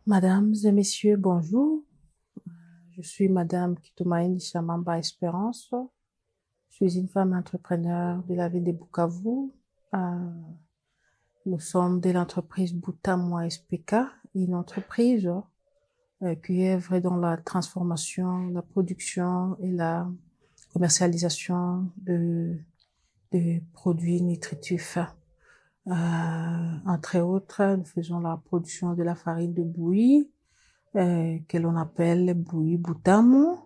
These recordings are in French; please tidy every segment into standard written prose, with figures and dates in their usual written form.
Mesdames et messieurs, bonjour. Je suis Madame Kitumaini Shamamba Espérance. Je suis une femme entrepreneur de la ville de Bukavu. Nous sommes de l'entreprise Butamu SPK, une entreprise qui œuvre dans la transformation, la production et la commercialisation de produits nutritifs. Entre autres, nous faisons la production de la farine de bouillie, que l'on appelle bouillie Butamu.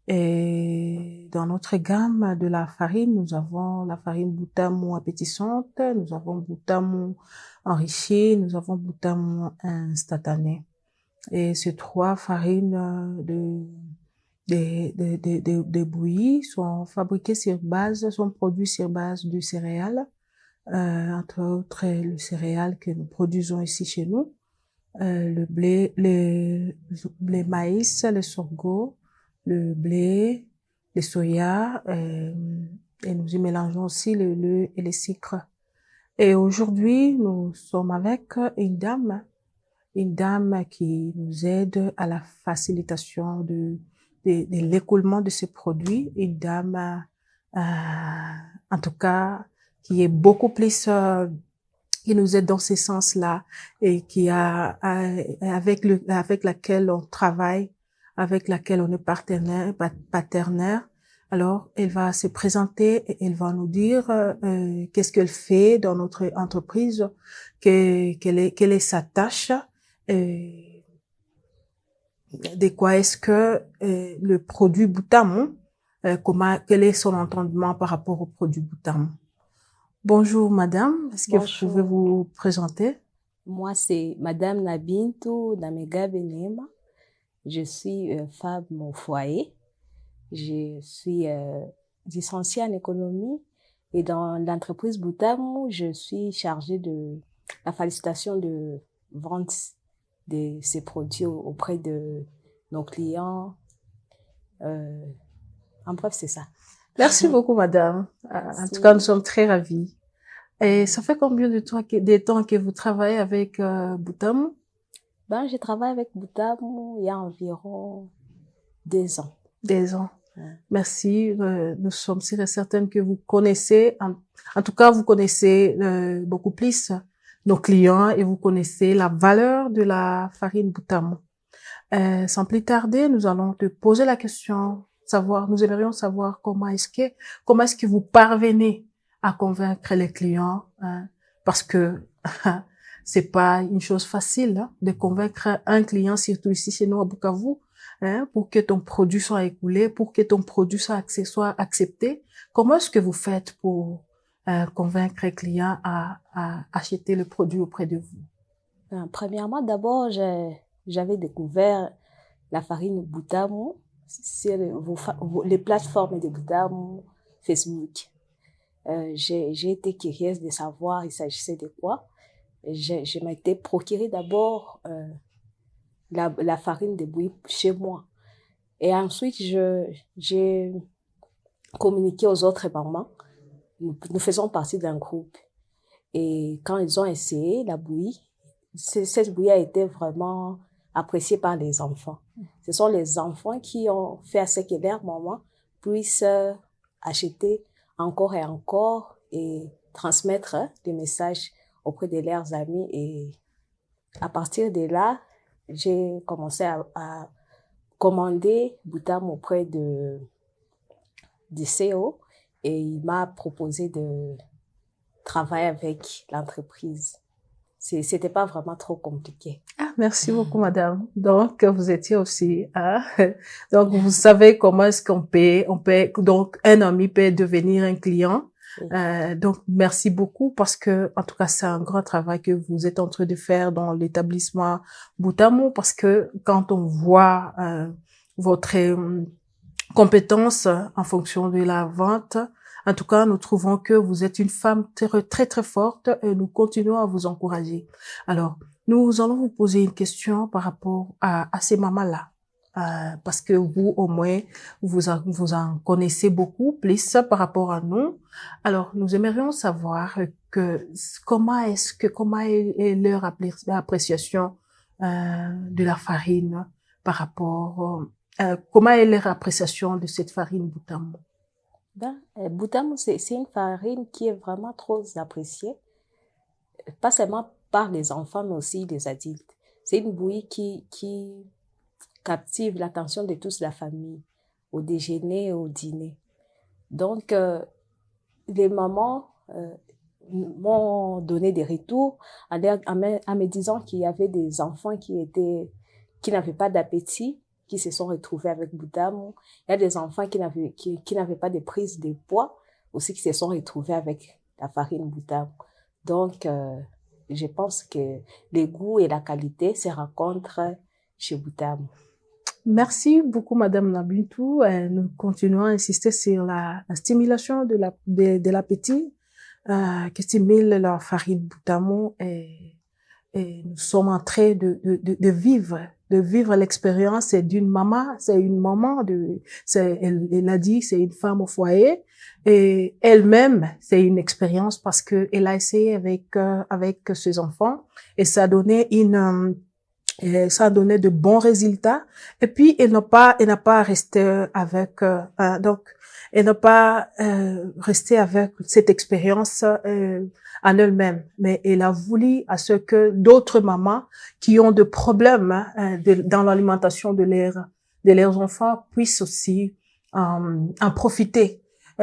Et dans notre gamme de la farine, nous avons la farine Butamu appétissante, nous avons Butamu enrichie, nous avons Butamu instantané. Et ces trois farines de bouillie sont fabriquées sont produits sur base de céréales, entre autres le céréal que nous produisons ici chez nous, le blé, le maïs, le sorgho, le blé, le soya, et nous y mélangeons aussi le lait et le sucre. Et aujourd'hui, nous sommes avec une dame qui nous aide à la facilitation de l'écoulement de ces produits, une dame, en tout cas, qui est beaucoup plus, qui nous aide dans ce sens-là et avec laquelle on travaille, avec laquelle on est partenaire. Alors, elle va se présenter et elle va nous dire qu'est-ce qu'elle fait dans notre entreprise, quelle est sa tâche, de quoi est-ce que le produit Butamu, quel est son entendement par rapport au produit Butamu. Bonjour madame, est-ce que vous pouvez vous présenter? Moi, c'est Madame Nabintu Namega Benema. Je suis femme au foyer. Je suis licenciée en économie et dans l'entreprise Butamu, je suis chargée de la facilitation de vente de ces produits auprès de nos clients. En bref, c'est ça. Merci beaucoup, madame. En tout cas, nous sommes très ravis. Et ça fait combien de temps que vous travaillez avec Butamu? Ben, je travaille avec Butamu il y a environ 2 ans. 2 ans. Ouais. Merci. Nous sommes sûrs et certaines que vous connaissez, en tout cas, vous connaissez beaucoup plus nos clients et vous connaissez la valeur de la farine Butamu. Sans plus tarder, nous allons te poser la question. Nous aimerions savoir comment est-ce que vous parvenez à convaincre les clients, hein, parce que c'est pas une chose facile, hein, de convaincre un client, surtout ici chez nous à Bukavu, hein, pour que ton produit soit écoulé, pour que ton produit soit accepté. Comment est-ce que vous faites pour convaincre les clients à acheter le produit auprès de vous? Premièrement, d'abord, j'avais découvert la farine Butamu sur les plateformes de Butamu, Facebook. J'ai été curieuse de savoir il s'agissait de quoi. Je m'étais procuré d'abord la farine de bouillie chez moi. Et ensuite, j'ai communiqué aux autres mamans. Nous faisons partie d'un groupe. Et quand ils ont essayé la bouillie, cette bouillie a été vraiment appréciée par les enfants. Ce sont les enfants qui ont fait à ce que leurs mamans puissent acheter encore et encore et transmettre des messages auprès de leurs amis. Et à partir de là, j'ai commencé à commander Butamu auprès du CEO et il m'a proposé de travailler avec l'entreprise. C'était pas vraiment trop compliqué. Ah, merci beaucoup, madame. Donc, vous étiez aussi, donc vous savez comment est-ce qu'on peut, donc un ami peut devenir un client. Oui. Donc, merci beaucoup parce que, en tout cas, c'est un grand travail que vous êtes en train de faire dans l'établissement Butamu parce que quand on voit votre compétence en fonction de la vente, en tout cas, nous trouvons que vous êtes une femme très, très forte et nous continuons à vous encourager. Alors, nous allons vous poser une question par rapport à ces mamans-là. Parce que vous, au moins, vous en connaissez beaucoup plus par rapport à nous. Alors, nous aimerions savoir comment est leur appréciation de la farine par rapport, comment est leur appréciation de cette farine Boutamo? Boutamo, c'est une farine qui est vraiment trop appréciée, pas seulement par les enfants, mais aussi les adultes. C'est une bouillie qui captive l'attention de toute la famille, au déjeuner et au dîner. Donc, les mamans m'ont donné des retours en me disant qu'il y avait des enfants qui n'avaient pas d'appétit, qui se sont retrouvés avec Boutamo. Il y a des enfants qui n'avaient pas de prise de poids, aussi qui se sont retrouvés avec la farine Boutamo. Donc, je pense que le goût et la qualité se rencontrent chez Boutamo. Merci beaucoup, Madame Nabintou. Nous continuons à insister sur la stimulation de l'appétit, qui stimule la farine Boutamo, et nous sommes en train de vivre l'expérience d'une maman. C'est une maman elle a dit, c'est une femme au foyer, et elle-même, c'est une expérience parce que elle a essayé avec ses enfants, et ça a donné de bons résultats. Et puis elle n'a pas resté avec elle n'a pas resté avec cette expérience en elle-même, mais elle a voulu à ce que d'autres mamans qui ont des problèmes dans l'alimentation de leurs enfants puissent aussi en profiter.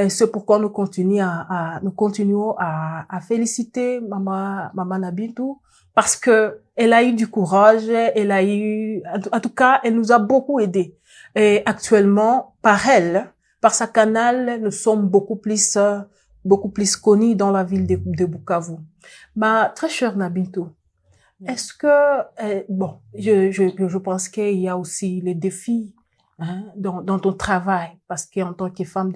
C'est pourquoi nous continuons à féliciter maman Nabintou, parce que elle a eu du courage, en tout cas, elle nous a beaucoup aidés. Et actuellement, par sa canal, nous sommes beaucoup plus connus dans la ville de Bukavu. Ma très chère Nabintou, est-ce que, je pense qu'il y a aussi les défis, dans ton travail, parce qu'en tant que femme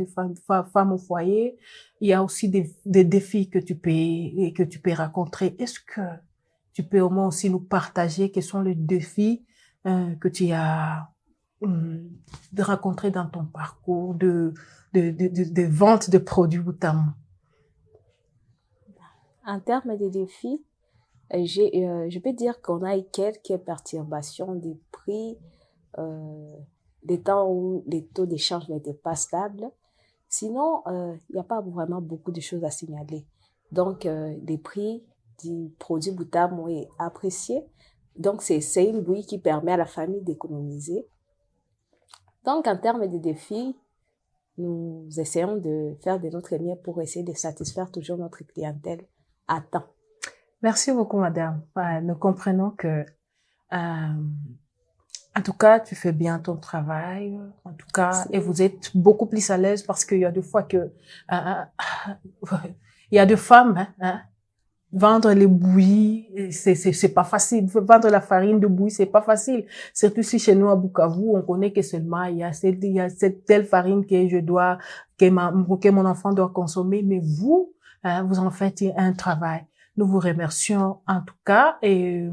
au foyer, il y a aussi des défis que tu peux rencontrer. Est-ce que tu peux au moins aussi nous partager quels sont les défis que tu as rencontrés dans ton parcours de vente de produits Boutamo? En termes de défis, je peux dire qu'on a eu quelques perturbations des prix, des temps où les taux d'échange n'étaient pas stables. Sinon, il n'y a pas vraiment beaucoup de choses à signaler. Donc, les prix du produit Boutamo est apprécié. Donc, c'est une bouillie qui permet à la famille d'économiser. Donc, en termes de défis, nous essayons de faire de notre mieux pour essayer de satisfaire toujours notre clientèle à temps. Merci beaucoup, madame. Nous comprenons que, en tout cas, tu fais bien ton travail. En tout cas, et vous êtes beaucoup plus à l'aise parce qu'il y a des fois que, il y a des femmes, vendre les bouillies, c'est pas facile. Vendre la farine de bouillie, c'est pas facile. Surtout si chez nous à Bukavu, on connaît que seulement il y a cette telle farine que mon enfant doit consommer. Mais vous, vous en faites un travail. Nous vous remercions en tout cas, et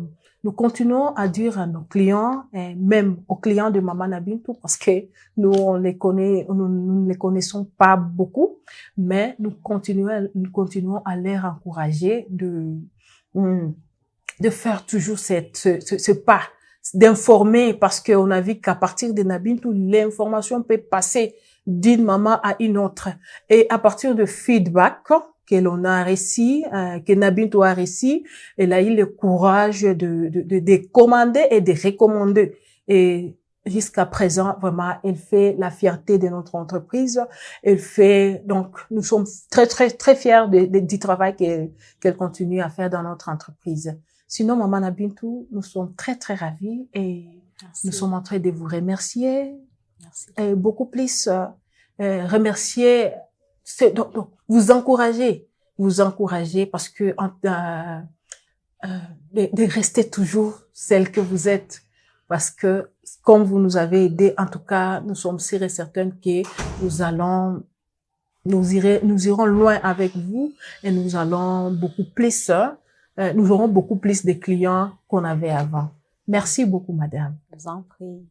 nous continuons à dire à nos clients, et même aux clients de Maman Nabintou, parce que nous ne les connaissons pas beaucoup, mais nous continuons à les encourager de faire toujours ce pas, d'informer, parce qu'on a vu qu'à partir de Nabintou, l'information peut passer d'une maman à une autre, et à partir de feedback que l'on a reçu, que Nabintou a reçu, elle a eu le courage de commander et de recommander. Et jusqu'à présent, vraiment, elle fait la fierté de notre entreprise. Donc, nous sommes très, très, très fiers du travail qu'elle continue à faire dans notre entreprise. Sinon, Maman Nabintou, nous sommes très, très ravis, et merci. Nous sommes en train de vous remercier. Merci. Et beaucoup plus, remercier, donc, vous encourager parce que de rester toujours celle que vous êtes, parce que comme vous nous avez aidé, en tout cas, nous sommes sûrs et certaines que nous irons loin avec vous, et nous aurons beaucoup plus de clients qu'on avait avant. Merci beaucoup, madame. Je vous en prie.